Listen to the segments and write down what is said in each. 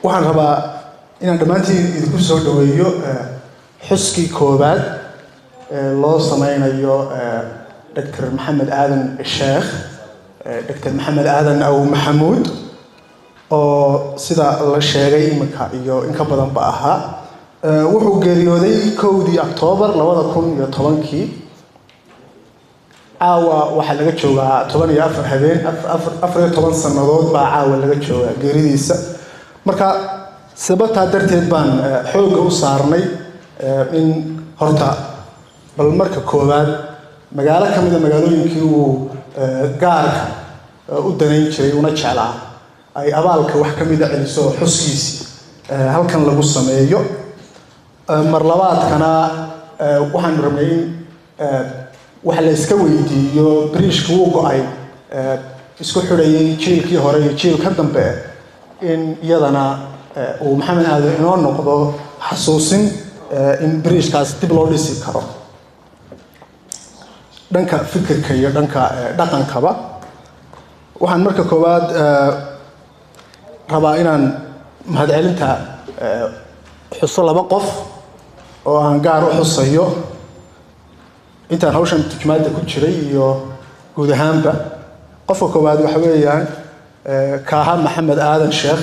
waxaan rabaa inaan dhammaantiin idinku soo dhaweeyo xuskii koobaad loo sameynayo Dr. Maxamed Aadan Sheekh Dr. Maxamed Aadan Aw Maxamuud oo sida la sheegay iminka iyo in ka badan ba ahaa wuxuu geeriyooday 1 October 2010 caawa waxa laga joogaa 14 habeen 14 sanadood baa caawa laga joogaa geeridiisa marka sababta darteed baan xoog u saarnay in horta bal marka koobaad magaalo kamid ah magaalooyinkii uu gaarka u danayn jiray una jeclaa ay abaalka wax kamid ah celiso xuskiisi halkan lagu sameeyo mar labaadkana waxaan rabnay in waxa la iska weydiiyo bridge-ku uu go'ay isku xidhayay jiilkii hore iyo jiilka dambe in iyadana uu Maxamed Aadan inoo noqdo xasuusin in bridge-kaas dib loo dhisi karo dhanka fikirka iyo dhanka dhaqankaba waxaan marka koowaad rabaa inaan mahadcelinta xuso laba qof oo aan gaar u xusayo intaan hawshan turjumaadda ku jiray iyo guud ahaanba qofka koowaad waxa weeyaan Kaaha Maxamed Aadan Sheekh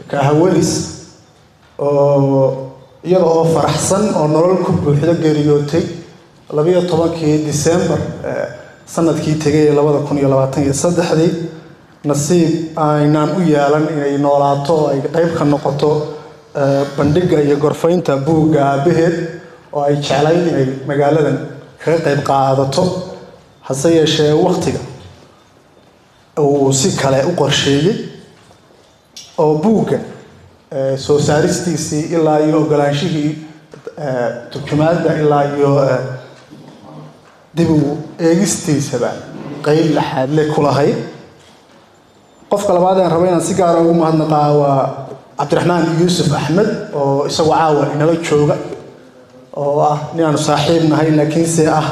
Kaaha Welis oo iyada oo faraxsan oo nolol ku buuxda geeriyootay 12 December sanadkii tagay 2023 nasiib aynaan u yeelan inay noolaato ay qayb ka noqoto bandhiga iyo gorfaynta buugga aabaheed oo ay jeclayd inay magaaladan kaga qayb qaadato hase yeeshee waqtiga uu si kale u qorsheeyay oo buugga soo saaristiisii ilaa iyo ogolaanshihii turjumaadda ilaa iyo dib u eegistiisaba qayb laxaad leh ku lahayd qofka labaad aan rabo inaan si gaar ah ugu mahadnaqaa waa Cabdiraxmaan Yuusuf Axmed oo isagu caawa inala jooga oo ah ninaan saaxiib nahay laakiin se ah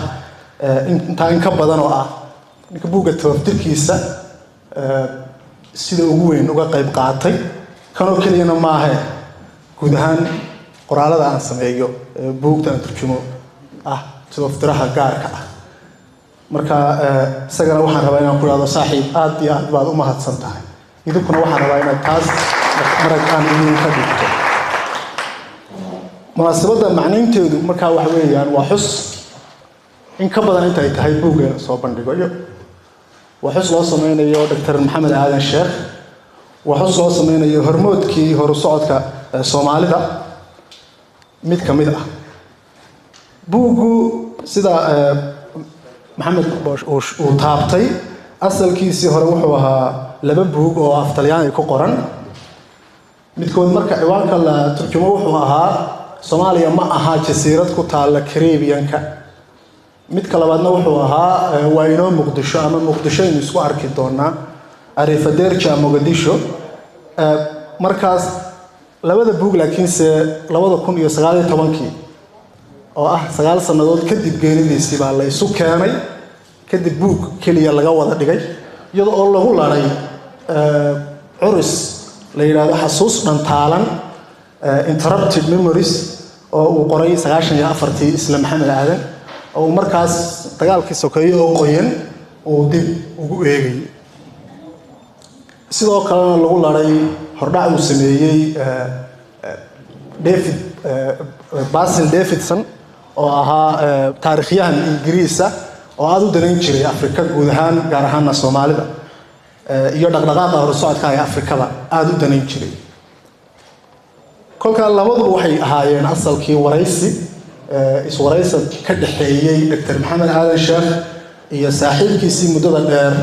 inta ka badan oo ah ninka buugga taftirkiisa sida ugu weyn uga qayb qaatay kanoo keliyana maaha guud ahaan qoraalada aan sameeyo buugta aan turjumo ah taftiraha gaarka ah marka isagana waxaan rabaa inaan ku raado saaxiib aad iyo aad baad u mahadsan tahay idinkuna waxaan rabaa inaad taas markaan idinka dhigto munaasabada macnaynteedu marka wax weeyaan waa xus in ka badan inta ay tahay buugga soo bandhigayo waa xus loo sameynayo Dr. Maxamed Aadan Sheekh waa xus loo sameynayo hormoodkii horu socodka Soomaalida mid kamid ah buuggu sida Maxamed Boosh uu taabtay asalkiisii hore wuxuu ahaa laba buug oo af Talyaani ku qoran midkood marka ciwaanka la turjumo wuxuu ahaa Soomaaliya ma aha jasiirad ku taal Caribbean-ka midka labaadna wuxuu ahaa waa inoo Muqdisho ama Muqdisho in isku arki doonaa Arifadeerja Mogadisho markaas labada buug laakiin se 2019 oo ah 9 sanadood kadib geeridiisii baa la isu keenay kadib buug kaliya laga wada dhigay iyadoo oo lagu laray curus la yiraahdo xasuus dhantaalan interrupted memories oo uu qoray 94 isla Maxamed Aadan oo markaas dagaalkii sokeeye oo qoyan oo dib ugu eegay sidoo kale lagu laray hordhac uu sameeyay Basil Davidson oo ahaa taariikhyahan Ingiriis ah oo aad u danayn jiray Afrika guud ahaan gaar ahaan Soomaalida iyo dhaqdhaqaaqa horu socodka ee Afrikada aad u danayn jiray kolka labadu waxay ahaayeen asalkii waraysi iswaraysi ka dhaxeeyay Dr. Maxamed Aadan Sheekh iyo saaxiibkiisii muddada dheer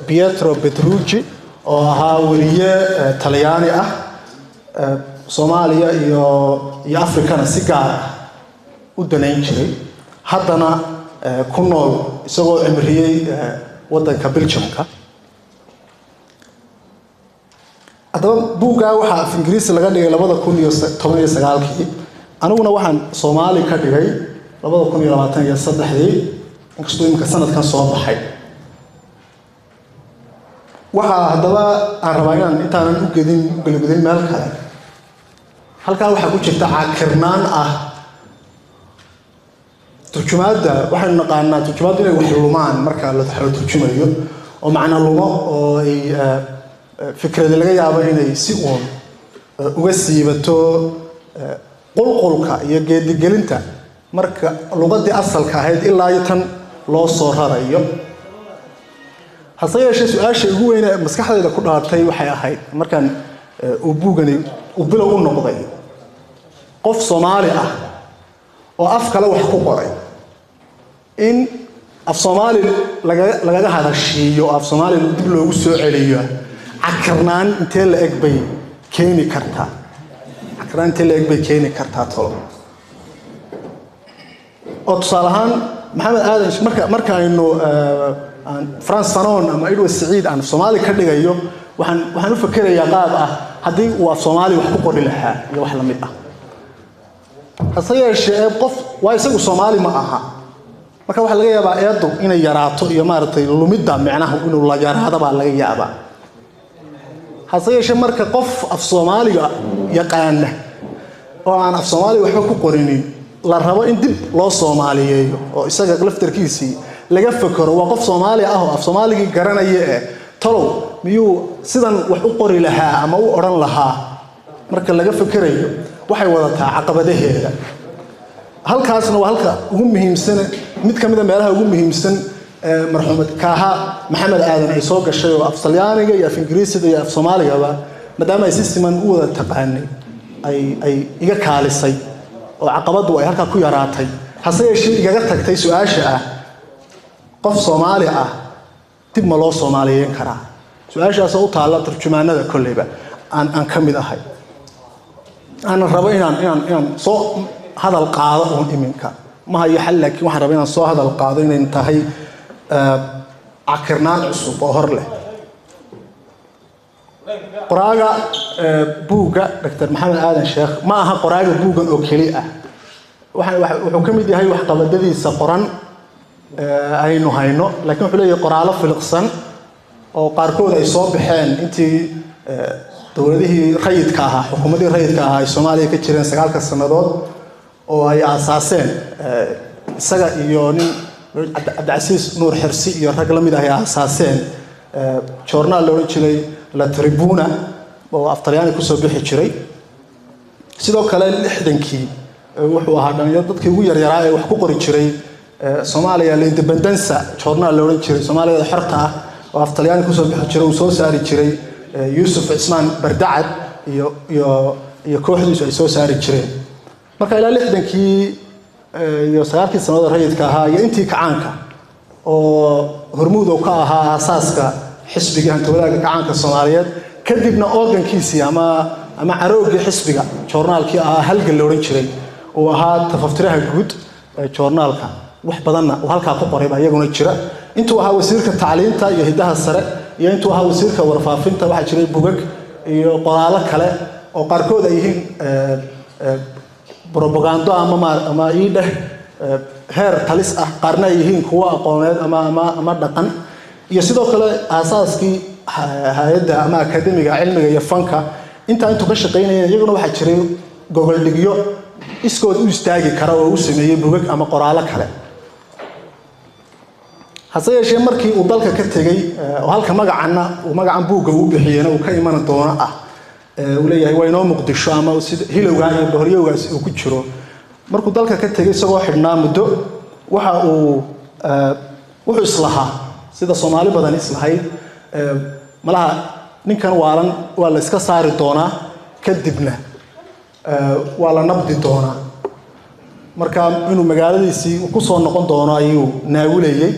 Pietro Petrucci oo ahaa wariye Talyaani ah Soomaaliya iyo Afrikana si gaar ah u danayn jiray haddana ku nool isagoo cimriyay wadanka Belgium-ka adoo buugga waxa af Ingiriisi laga dhigay 2019 aniguna waxaan Soomaali ka dhigay 2023 inkastoo imka sanadkan soo baxay waxaa haddaba aan rabaa inaan intaanan u gelgudin meel kale halkaa waxaa ku jirta caakirnaan ah turjumaadda waxaynu naqaanaa turjumaaddu inay wax lumaan marka la turjumayo oo macna lumo oo ay fikrada laga yaabo inay si uun uga siibato qulqulka iyo geedigelinta marka luqadii asalka ahayd ilaa iyo tan loo soo rarayo hase yeeshee su-aasha ugu weyn ee maskaxdayda ku dhalatay waxay ahayd markaan uu buugani uu bilow u noqday qof Soomaali ah oo af kale wax ku qoray in af Soomaali laga hadashiyo af Soomaali dib loogu soo celiyo cakarnaan intee la eg bay keeni kartaa cakarnaan intee la eg bay keeni kartaa tolo oo tusaale ahaan maxamed aadan marka aynu France Fanon ama Edward Said aan Soomaali ka dhigayo waxaan u fakarayaa qaab ah haddii uu af Soomaali wax ku qori lahaa iyo wax la mid ah hase yeeshee qof waa isagu Soomaali ma aha marka waxa laga yaabaa eedo inay yaraato iyo maaragtay lumidda macnaha inuu la yaraado baa laga yaabaa hase yeeshee marka qof af Soomaaliga yaqaan oo aan af Soomaali waxba ku qorinin la rabo in dib loo Soomaaliyeeyo oo isaga laftarkiisii laga fakaro waa qof Soomaali ah oo af Soomaaligi garanaya talow miyuu sidan wax u qori lahaa ama u oran lahaa marka laga fakarayo waxay wadataa caqabadaheeda halkaasna waa halka ugu muhiimsan mid ka mid ah meelaha ugu muhiimsan marxuumad kaaha maxamed aadan ay soo gashay oo af Talyaaniga iyo af Ingiriisiga iyo af Soomaaliga maadaama ay si siman u wada taqaanay ay iga kaalisay oo caqabadu ay halka ku yaraatay hase yeeshee igaga tagtay su'aasha ah qof Soomaali ah dib ma loo Soomaaliyeyn karaa su'aashaas oo taala turjumaanada kulliba aan ka mid ahay aan rabo inaan soo hadal qaado oo iminka ma hayo xal laakiin waxaan rabaa inaan soo hadal qaado inay tahay cakarnaan cusub oo hor leh qoraaga buugga Dr. Maxamed Aadan Sheekh ma aha qoraaga buuggan oo kaliya ah wuxuu ka mid yahay wax qabadadiisa qoran aynu hayno laakiin wuxuu leeyahay qoraalo filiqsan oo qaarkood ay soo baxeen intii dowladihii rayidka ahaa xukuumadii rayidka ahaa ee Soomaaliya ka jireen 9 sanadood oo ay aasaaseen isaga iyo nin Cabdicasiis Nuur Xirsi iyo rag la mid ah ay aasaaseen journal loo jiray La Tribuna oo af Talyaani ku soo bixi jiray sidoo kale 60kii wuxuu ahaa dhalinyaro dadkii ugu yaryaraa ee wax ku qori jiray Soomaaliya la Independence journal loo jiray Soomaaliya xorta ah oo af Talyaani ku soo bixi jiray oo soo saari jiray Yusuf Ismaan Bardacad iyo kooxdiisu ay soo saari jireen marka ilaa 60kii iyo 9kii sanadood rayidka ahaa iyo intii kacaanka oo hormuud oo ka ahaa asaaska xisbiga hantoodaga kacaanka Soomaaliyeed kadibna organkiisii ama carooggii xisbiga journalkii ahaa halgan loo oran jiray oo ahaa tafaftiraha guud ee journalka wax badanna oo halka ku qoray iyaguna jira intuu ahaa wasiirka tacliinta iyo hidaha sare iyo intuu ahaa wasiirka warfaafinta waxa jiray bugag iyo qoraalo kale oo qaarkood ay yihiin propaganda ama iideh heer talis ah qaarna ay yihiin kuwa aqooneed ama dhaqan iyo sidoo kale aasaaskii hay'adda ama akademiga cilmiga iyo fanka inta intuu ka shaqeynayeen iyaguna waxa jiray gogol dhigyo iskood u istaagi kara oo u sameeyay bugag ama qoraalo kale hase yeeshee markii uu dalka ka tagay oo halka magacan buugga uu bixiyeen uu ka iman doono ah uu leeyahay waa inoo Muqdisho ama sida hilowga iyo bohoryowgaas uu ku jiro markuu dalka ka tagay isagoo xidhnaa muddo waxa uu wuxuu islahaa sida Soomaali badan islahayd malaha ninkan waalan waa la iska saari doonaa kadibna waa la nabdi doonaa marka inuu magaaladiisii ku soo noqon doono ayuu naawilayay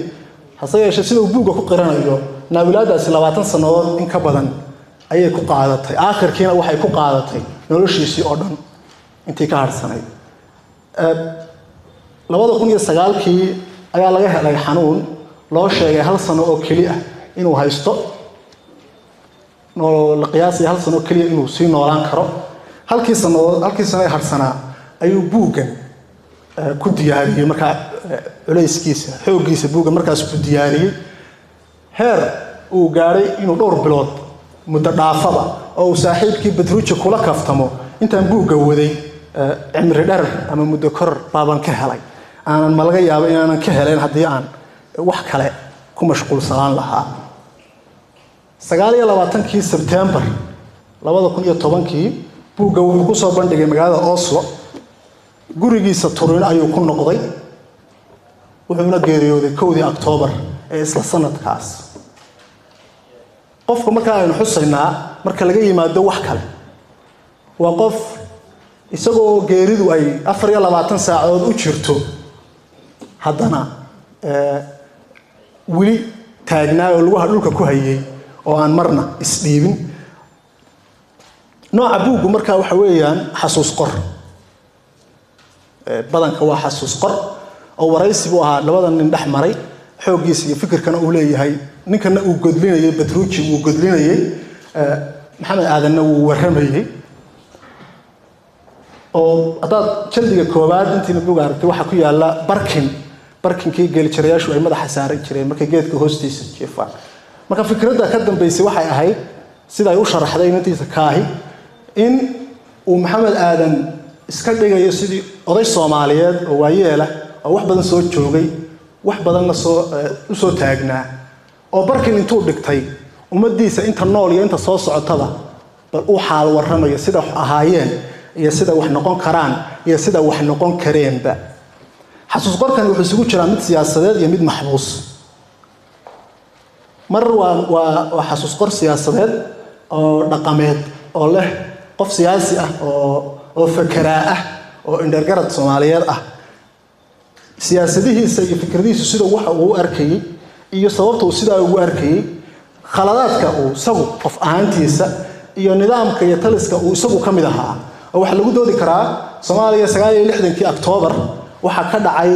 hase yeeshee sida uu buugga ku qiranayo naawilaadaasi 20 sanadood in ka badan ayay ku qaadatay aakhirkiina waxay ku qaadatay noloshiisii oo dhan intii ka harsanay 2009kii ayaa laga helay xanuun loo sheegay 1 sano oo kaliya inuu haysto la qiyaasay 1 sano kaliya inuu sii noolaan karo halkii sano harsanaa ayuu buuggan ku diyaariyay marka culayskiisa xooggiisa buugga markaas ku diyaariyay heer وقاري إنه دور بلاد متضافة أو صاحب كي بتروج كلا كفتمو أنت نبوق وذي عمر در أما مدكر بابا كهلاي أنا ملقي يا أنا كهلين هدي أنا وحكله كم مشغول صلان لها سجالي لواتن كي سبتمبر لواتن كل يوم كي بوجا وحكوسا بندق مجال أوسلو جوريجي ستورين أيو كن نقضي وحنا جريو ذي كودي أكتوبر إسلا سنة كاس قف مركا نحسنا مركا لقي ما دوح كله وقف يسقو جريدو أي أفريا لواتن ساعة وشرتو هذانا ولي تاجنا والواحد لوكا كوهيي أو أن مرنا إسليمين نوع أبوه مركا وحويان حسوس قر بدن كوا حسوس قر أو رئيس بوها لبدن ندح مري حوجيس يفكر كان أولي هاي نكنا وجدلنا يه بتروتشي وجدلنا يه محمد آدم ورميه أو أطاد شلدي كوباد أنت نبغى عرفت واحد كوي على بركن كي قال شرياش وأي مدح حساري شري مركا جيت كهوستيس كيفان مركا فكرة كدم بيسي واحد هاي سيدا يوشر حدا ينتي كاهي إن ومحمد آدم إسكندر يسدي قضية صوماليات ووايله أو واحد بدن صوت شوقي واحد بدن صوت تاجنا أو بركن إنتو دكتي ومديسة أنت النول أنت صوص عطلة بالأوحال والرمى يسدا أهايين يسدا وحنقون كران يسدا وحنقون كريم بقى حسوس قر كان يحسبوا شرامات سياسات يمد محبوس مرة وحسوس قر سياسات أو رقمات أو له قف سياسي أو فكراء أو إندرجات صوماليات سياسته سي فكرتي سيدا وح أو أركي iyo sababta uu sida ugu arkay khaladaadka uu sabu qof ahaantiisa iyo nidaamka iyo taliska uu isagu kamid ahaa waxa lagu doodi karaa Soomaaliya 69kii October waxa ka dhacay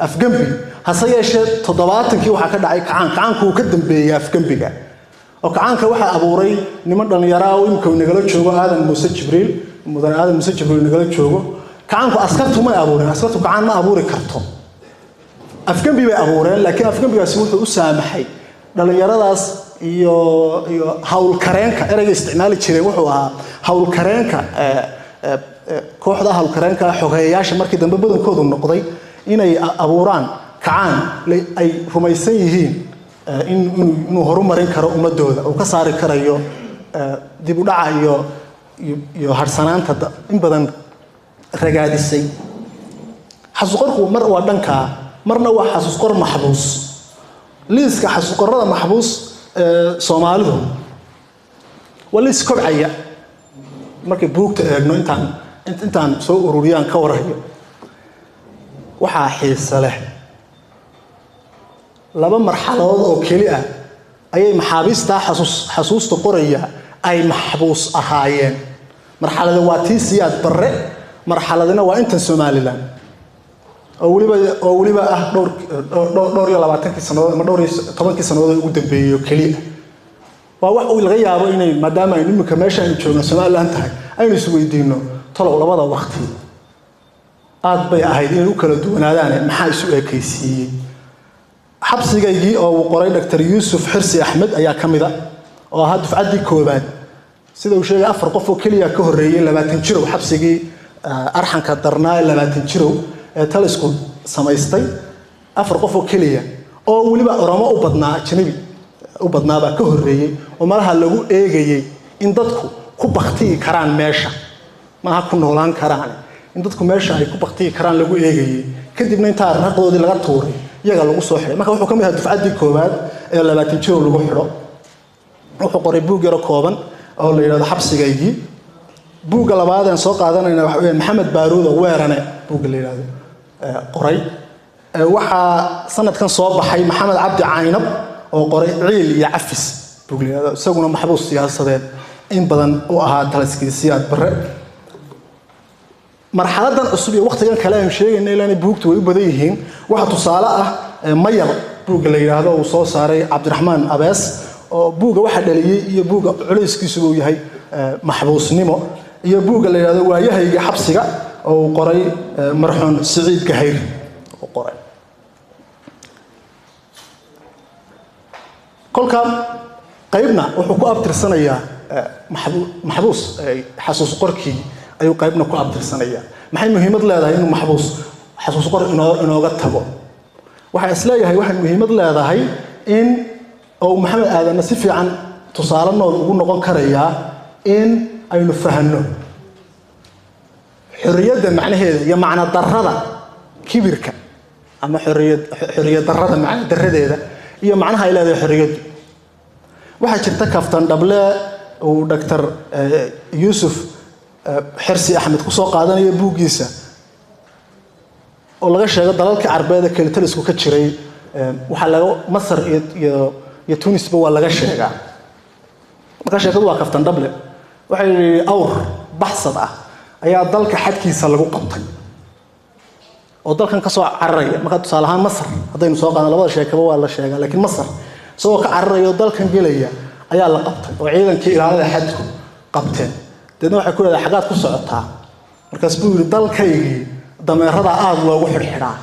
Afgambi hase yeeshee 70kii waxa ka dhacay kacaanku uu ka dambeeyay Afgambiga oo kacaanka waxa abuuray niman dhalinyaro ah oo imka nagala joogo Aadan Muuse Jibriil mudan Aadan Muuse Jibriil nagala joogo kacaanku askartu ma abuurin askartu kacaan ma abuuri karto أفكامي بأبورين لكن أفكامي بسموه أسامحي دلنيراداس iyo hawl kareenka erayga isticmaali jiray wuxuu ahaa hawl kareenka kooxda hawl kareenka xogeeyaasha markii dambe badankoodu noqday inay abuuraan kacaan ay rumaysan yihiin inuu horumarin karo ummadooda oo ka saari karayo dib u dhaca iyo harsanaanta in badan ragaadisay xasuuqorku mar waa dhanka marna waa xasuus qor maxbuus liiska xasuus qorada maxbuus Soomaalidu wali iskobcaya markay buugta eegno intaan soo ururiyaan ka warayo waxa xiiso leh laba marxaladood oo keli ah ayay maxaabiista xasuusta qoraya ay maxbuus ahaayeen marxalada waa tii siyaad barre marxaladina waa inta Soomaaliland أو وليبا دور يلا بعتنك سنة ما دور 10 سنوات ugu dambeeyo kaliya waa wax uu laga yaabo inay maadaama ay nimka meesha ay joogaan Soomaaliland tahay aynu is weydiino talo labada waqti aad bay ahayd inay u kala duwanaadaan maxaa isu eekaysiiyay xabsigaygii oo uu qoray Dr. Yuusuf Xirsi Axmed ayaa kamida oo ahaa dufcadii koobaad sida uu sheegay afar qof oo kaliya ka horeeyay 20 jir oo xabsigii arxanka darnaa 20 jir talisku samaystay afar qof oo kaliya oo waliba oramo u badnaa ajnabi u badnaaba ka horeeyay oo malaha lagu eegayay in dadku ku baqti karaan meesha ma ku noolaan karaan in dadku meesha ay ku baqti karaan lagu eegayay kadibna inta arnaqdoodii laga tuuray iyaga lagu soo xiray marka wuxuu ka mid yahay dufcadii koobaad ee 20 jir lagu xiro wuxuu qoray buug yar kooban oo la yiraahdo xabsigaygii buugga labaad aan soo qaadanayna waxa weeye Maxamed Baaruud oo weerane buugga la yiraahdo qoray waxa sanadkan soo baxay Maxamed Cabdi Caynab oo qoray ciil iyo cafis buugliyada isaguna maxbuus siyaasadeed in badan oo ahaa taliskiisiyad bare marxaladan cusub iyo waqtigan kale aan sheegaynay ilaa buugtu way u badan yihiin waxa tusaale ah mayal buugga la yiraahdo oo soo saaray Cabdiraxmaan Abees oo buugga waxa dhaliyay iyo buugga culayskiisu uu yahay maxbuusnimo iyo buugga la yiraahdo waayahayga xabsiga oo qoray marxuun Saciid Gahayr oo qoray كل كام قيبنا وحكو أبتر سنة محبوس حسوس قركي أيو قيبنا كو أبتر سنة محي مهمة لا هذا إنه محبوس حسوس قرك إنه قتبه waxaa isleeyahay waxa muhiimad leedahay in oo maxamed aadan si fiican tusaalanood ugu noqon karaya in aynu fahanno xorriyadda macnaheeda iyo macna darrada kibirka ama xorriyad darrada macna darradeeda iyo macnaha ay leedahay xorriyaddu waxaa jirta kaftan dhable uu Dr. Yusuf Xirsi Axmed ku soo qaadanaya buugiisa oo laga sheego dalalka Carbeed ee kale talisku ka jiray waxa laga Masar iyo Tunis ba waa laga sheegaa marka sheekadu waa kaftan dhable waxay awr baxsad ah ayaa dalka xadkiisa lagu qabtay oo dalkan ka soo cararaya marka tusaale ahaan Masar hadaynu soo qaadano labada sheekaba waa la sheegaa laakiin Masar soo ka cararayo dalkan gelaya ayaa la qabtay oo ciidankii ilaalada xadku qabteen dadna waxay ku leedahay xagaad ku socotaa markaas buu yiri dalkaygii dameerada aad loogu xirxiraa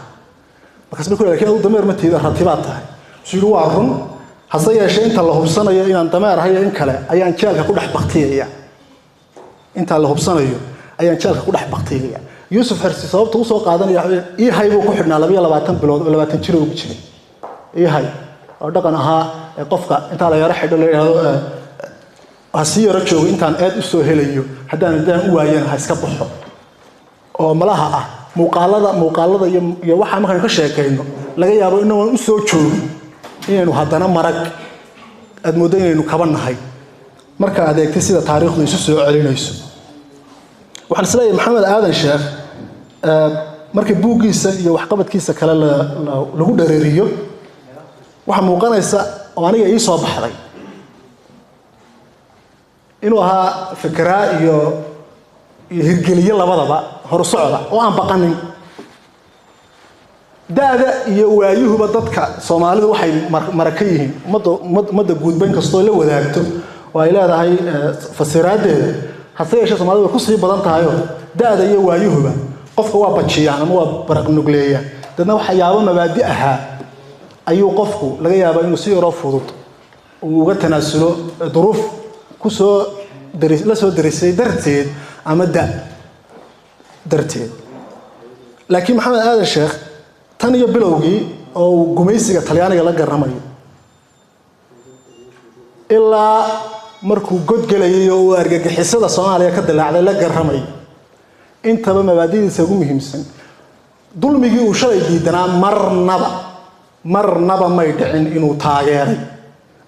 markaas buu ku leeyahay uu dameer ma tiida ratibaad tahay sidoo waa run hase yeeshee inta la hubsanayo inaan dameer ahay in kale ayaan jeelka ku dhex baqtiyaya inta la hubsanayo ayaan jeelka ku dhex baqtiyaya Yusuf Xirsi sababta uu soo qaadanaya ii haybo ku xidhnaa 22 bilood 20 jir ugu jiray ii hay oo dhaqan ahaa qofka inta la yara xidho la yiraahdo asiyara joogo intaan aad u soo helayo haddaan u waayeen ha iska baxo oo malaha ah muuqaalada iyo waxa markaan ka sheekayno laga yaabo inuu u soo joogo inaynu haddana marag aad moodo inaynu kabanahay marka adeegtay sida taariikhdu isu soo celinayso waxaan isleeyahay maxamed aadan sheekh markii buugiisa iyo waxqabadkiisa kale lagu dhareeriyo waxa muuqanaysa oo aniga ii soo baxday inuu ahaa fikra iyo hirgeliye labadaba hor socda oo aan baqanin daada iyo waayuhuba dadka Soomaalidu waxay maraka yihiin umada guudbayn kastoo la wadaagto oo ay leedahay fasiraadeeda hase yeeshee Soomaalidu ku sii badan tahay daada iyo waayuhuba qofka waa bajiyaan ama waa baraq nugleeyaan dadna waxa yaabo mabaadi ahaa ayuu qofku laga yaabaa inuu si yaro fudud uu uga tanaasulo duruuf ku soo la soo darisay darteed ama darteed laakiin maxamed aadan sheekh tan iyo bilowgii oo gumaysiga Talyaaniga la garamayo ilaa markuu godgalayay oo argagixisada Soomaaliya ka dilaacday la garamay intaba mabaadidiisa ugu muhiimsan dulmigii uu shalay diidanaa marnaba may dhicin inuu taageeray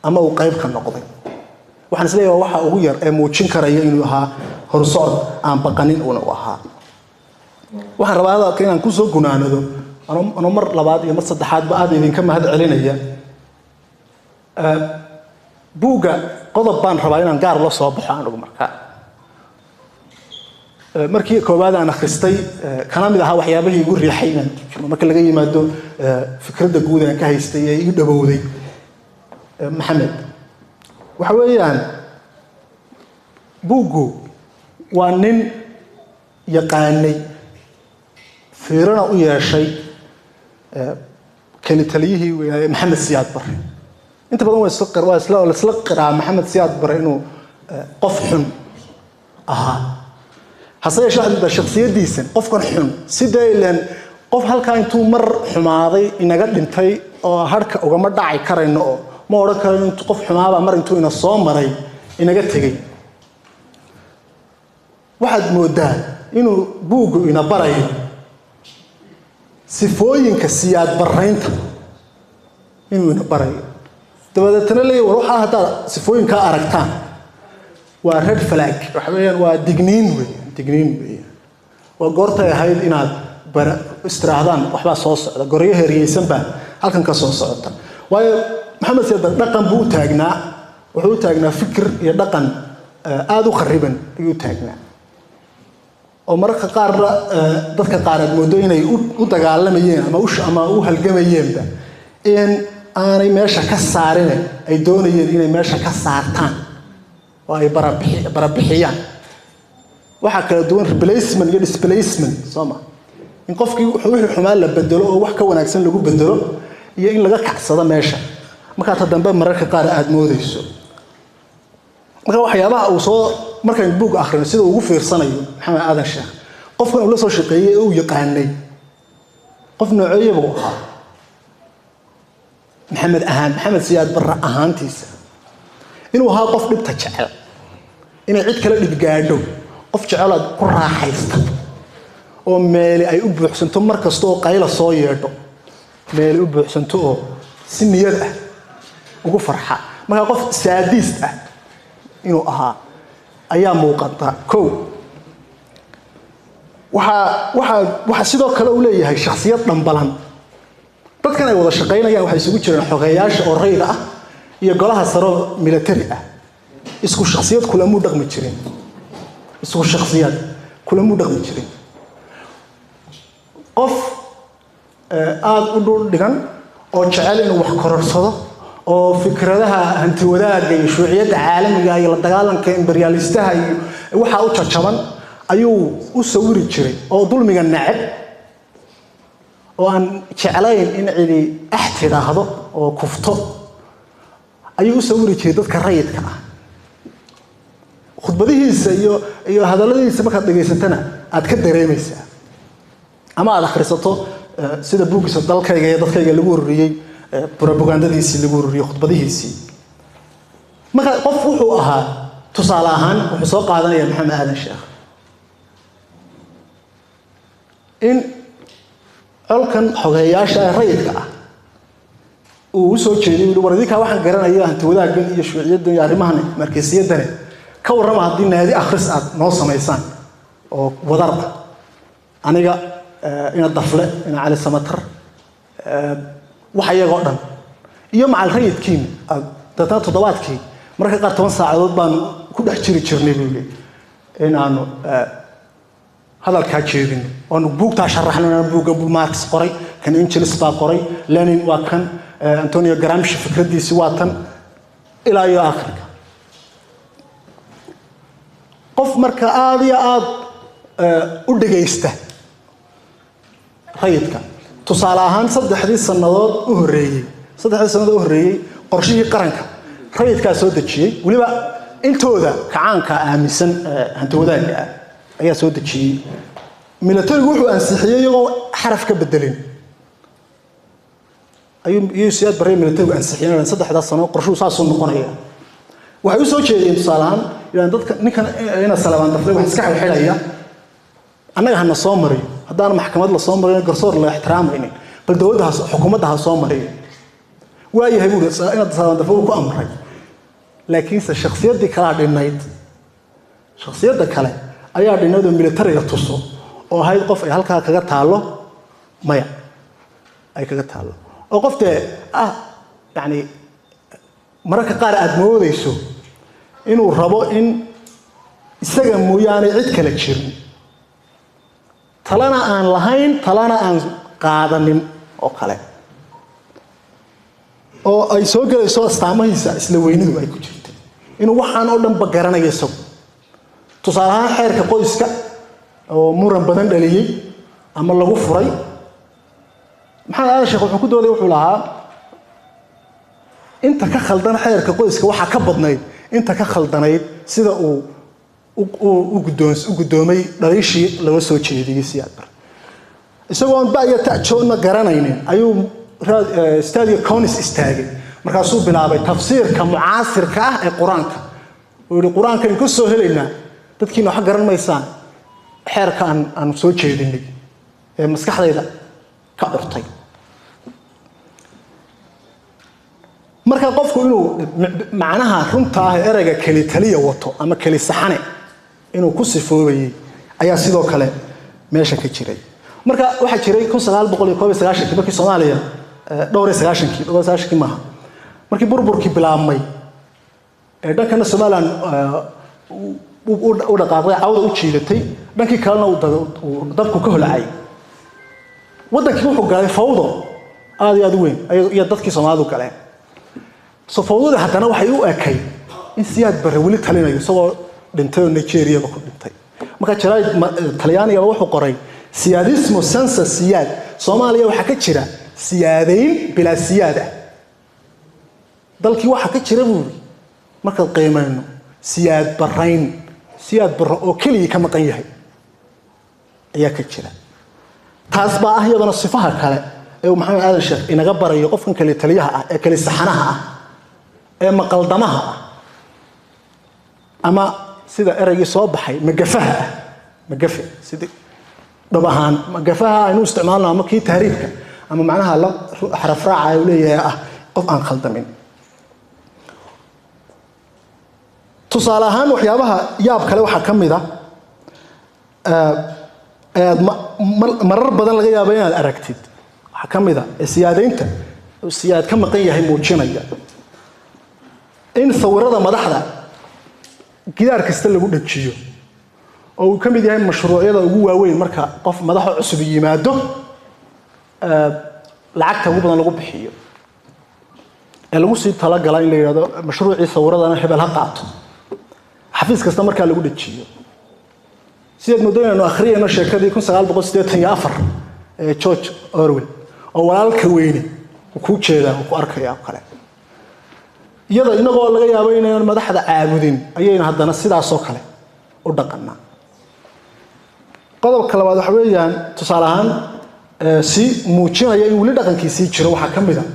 ama uu qayb ka noqday waxaan isleeyahay waxa ugu yar ee muujin karaya inuu ahaa horsocod aan baqanin uu ahaa waxaan rabaa inaan ku soo gunaanado أنا مر لبعض يوم الصدحات بعد إذا كم هذا علينا يا بوجا قضب بان ربعنا نقار الله صباح عنه مركي كوباد أنا خستي كلام إذا هوا حيابه يقول ريحينا ما كل جاي ما دو فكرة جودة كهيستي يبدأ بودي محمد وحواليان بوجو وانين يقاني فيرنا ويا شيء كان تليه محمد سياد بري انت بدون السكر ولا سلقر على محمد سياد بري انه قفحن حصيش واحد الشخصيه ديسن قف كان حن سيده لان قف halka intuu mar xumaaday inaga dhintay oo harka uga ma dhacay karayno oo ma oran karo intuu qof xumaaba mar intuu ina soo maray inaga tagay waxaad moodaa inuu buugu ina barayo sifooyinka siyaad baraynta inuu ina barayo dabadeetna leeyahay waxa hada sifooyinka aragtaan waa red flag waxa weeyaan waa digniin weey waa goortay ahayd inaad istiraadaan waxba soo socda goriyo heeriyeysan baa halkan ka soo socota waayo maxamed siyaad dhaqan buu taagnaa wuxuu taagnaa fikir iyo dhaqan aad u khariban ayuu taagnaa oo marka qaar dadka qaar aad moodo inay u dagaalamayeen ama u halgamayeenba in aanay meesha ka saarin ay doonayeen inay meesha ka saartaan oo ay barabixiyaan waxa kala duwan replacement iyo displacement Soma in qofkii wuxuu xumaan la bedelo oo wax ka wanaagsan lagu bedelo iyo in laga kacsado meesha marka ta dambe mararka qaar aad moodayso marka waxyaabaha uu soo markaan buug akhrino sida ugu fiirsanayo maxamed aadan sheekh qofkan uu la soo shaqeeyay uu yaqaanay qof nooceeyay buu ahaa maxamed siyaad barra ahaantiisa inuu ahaa qof dhibta jecel inay cid kale dhib gaadho qof jecel aad ku raaxaysta oo meel ay u buuxsanto mar kasta oo qayla soo yeedho meel u buuxsanto oo si niyad ah ugu farxa marka qof saadiist ah inuu ahaa ayaa muuqata kow waxa sidoo kale uu leeyahay shakhsiyad dhambalan dadkan ay wada shaqeynayaan waxay isugu jiraan xogeeyaasha oo rayid ah iyo golaha saro military ah isku shakhsiyad kula muu dhaqmi jirin qof aad u dhul dhigan oo jecel inuu wax kororsado oo fikradaha hanti wadaagga iyo shuuciyadda caalamiga iyo la dagaalanka imperialistaha iyo waxa u jajaban ayuu u sawiri jiray oo dulmiga nacab oo aan jeclayn in cidi tiraahdo oo kufto ayuu u sawiri jiray dadka rayidka ah khudbadihiisa iyo hadalladiisa markaad dhageysatana aad ka dareemaysaa ama aad akhrisato sida buuggiisa dalkayga iyo dadkayga lagu ururiyey propagandadiisii lagu ururiyey khudbadihiisii marka qof wuxuu ahaa tusaale ahaan wuxuu soo qaadanaya maxamed aadan sheekh in colkan xogeeyaasha rayidka ah uu soo jeediyay war idinka waxaan garanayaa hanti wadaaggan iyo shuuciyaddan iyo arrimahan markaysiyadan ka warrama haddii naadi akhris aad noo samaysaan oo wadar ah aniga ina dafle ina cali samatar waxa iyagoo dhan iyo macal rayidkiin dadna toddobaadkii marka qaar 10 saacadood baan ku dhex jiri jirnay buule inaanu hadalka jeedin oo buugta sharaxnaa buugga Marx qoray kan Engels baa qoray Lenin waa kan Antonio Gramsci fikradiisi waa tan ilaa iyo aakhirka qof marka aad iyo aad u dhageysta rayidka tusaale ahaan 3 sanadood u horeeyay qorshihii qaranka rayidka soo dejiyay waliba intooda kacaanka aaminsan hanti wadaagga ayaa soo dejiyay militarigu wuxuu ansixiyay iyagoo xaraf ka bedelin ayuu siyaad barre militarigu ansixiyay 3 sano qorshuhu saasoo noqonaya waxay u soo jeediyeen tusaale ahaan inaan dadka ninkan ina salaam dafle wax iska xilxilaya annaga hana soo mariyo haddaan maxkamad la soo mariyo garsoor la ixtiraamaynin bal dawladda xukuumadda ha soo mariyo waayahay buu inaad salaam dafle ku amray laakiin shakhsiyadii kala dhinayd shakhsiyadda kale ayaa dhinado militariga tuso oo ahayd qof ay halka kaga taalo maya ay kaga taalo oo qofte yani mararka qaar aad moodayso inuu rabo in isaga mooyaane cid kale jirin talana aan lahayn talana aan qaadanin oo kale oo ay soo galayso astaamahiisa isla weynidu ay ku jirtay inuu waxaan oo dhan ba garanayo isagu tusaale ahaan xeerka qoyska oo muran badan dhaliyay ama lagu furay maxamed aadan sheekh wuxuu ku dooday wuxuu lahaa inta ka khaldan xeerka qoyska waxa ka badnayd inta ka khaldanayd sida uu guddoomay dhaliishii laga soo jeediyay siyaad bar isagoo aan baayo taajoona garanaynin ayuu stadio conis istaagay markaasuu bilaabay tafsiirka mucaasirka ah ee quraanka oo yiri quraanka in ka soo helaynaa dadkiina wax garan maysaan xeerka aan soo jeedinay ee maskaxdayda ka urtay marka qofku inuu macnaha runta ah erayga kali taliya wato ama kali saxane inuu ku sifoobayay ayaa sidoo kale meesha ka jiray marka waxa jiray 1991 markii Soomaaliya dhowr 90 maaha markii burburkii bilaabmay ee dhankana Soomaaliland u dhaqaaqay cawda u jiilatay dhankii kalena uu dabku ka holacay wadankii wuxuu galay fawdo aad iyo aad u weyn iyo dadkii Soomaalidu galeen safawada haddana waxay u ekay in siyaad barre wali talinayo isagoo dhintay oo Nigeria ku dhintay marka jarayd Talyaaniga wuxuu qoray siyaadismo sensa siyaad Soomaaliya waxa ka jira siyaadayn bila siyaada dalkii waxa ka jira buuri marka qiimeeyno siyaad barro oo kaliya ka maqan yahay ayaa ka jira taas baa ah iyadana sifaha kale ee maxamed aadan sheekh inaga barayo qofkan kale taliyaha ah ee kale saxanaha ah ee maqaldamaha ah ama sida eraygii soo baxay magafe sida dhabahan magafaha aynu isticmaalno ama kii taariifka ama macnaha la xaraf raaca ay leeyahay ah qof aan khaldamin tusaale ahaan waxyaabaha yaab kale waxa ka mid ah marar badan laga yaabo inaad aragtid waxa ka mid ah siyaadaynta siyaad ka maqan yahay muujinaya in sawirada madaxda gidaar kasta lagu dhajiyo oo uu ka mid yahay mashruucyada ugu waaweyn marka qof madaxo cusub yimaado lacagta ugu badan lagu bixiyo ee lagu sii tala galay in la yiraahdo mashruuci sawiradana hebel ha qaato xafiis kasta marka lagu dhajiyo sidoo mudooyinka akhriyayno sheekadii 1984 ee George Orwell oo walaalka weyne ku jeeda ku arkaya kale iyada inagoo laga yaabo inaan madaxda caabudin ayayna haddana sidaas oo kale u dhaqanaa qodobka labaad waxa weeyaan tusaale ahaan si muujinaya in wali dhaqankiisii jiro waxa ka mid ah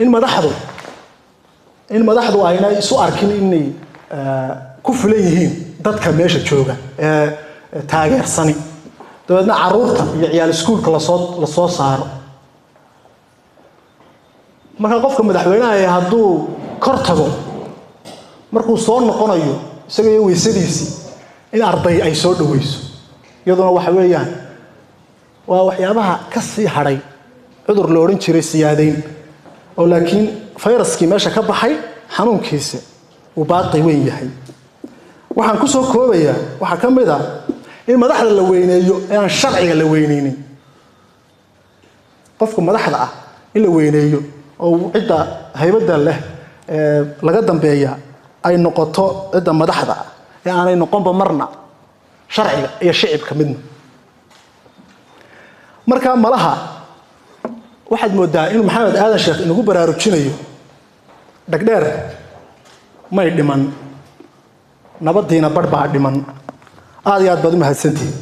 in madaxdu ayna isu arkin inay ku fulan yihiin dadka meesha jooga ee taageersani dadna caruurta iyo ciyaal iskuulka la soo saaro marka qofka madaxweynaha ay hadduu kor tago markuu soo noqonayo isaga iyo weysadiisii in arday ay soo dhaweyso iyaduna waxa weeyaan waa waxyaabaha ka sii haray cudur la oran jiray siyaadayn oo laakiin fayraskii meesha ka baxay xanuunkiisa uu baaqi weyn yahay waxaan ku soo koobayaa waxa ka mid ah in madaxda la weyneeyo ee aan sharciga la weyneynin qofka madaxda ah in la weyneeyo oo cidda haybada leh laga dambeeya ay noqoto cidda madaxda ah ee aanay noqonba marna sharciga iyo shicibka midna marka malaha waxaad moodaa in maxamed aadan sheekh inagu baraarujinayo dhagdheer may dhiman nabadiina badh baa dhiman aad iyo aad baad u mahadsantihiin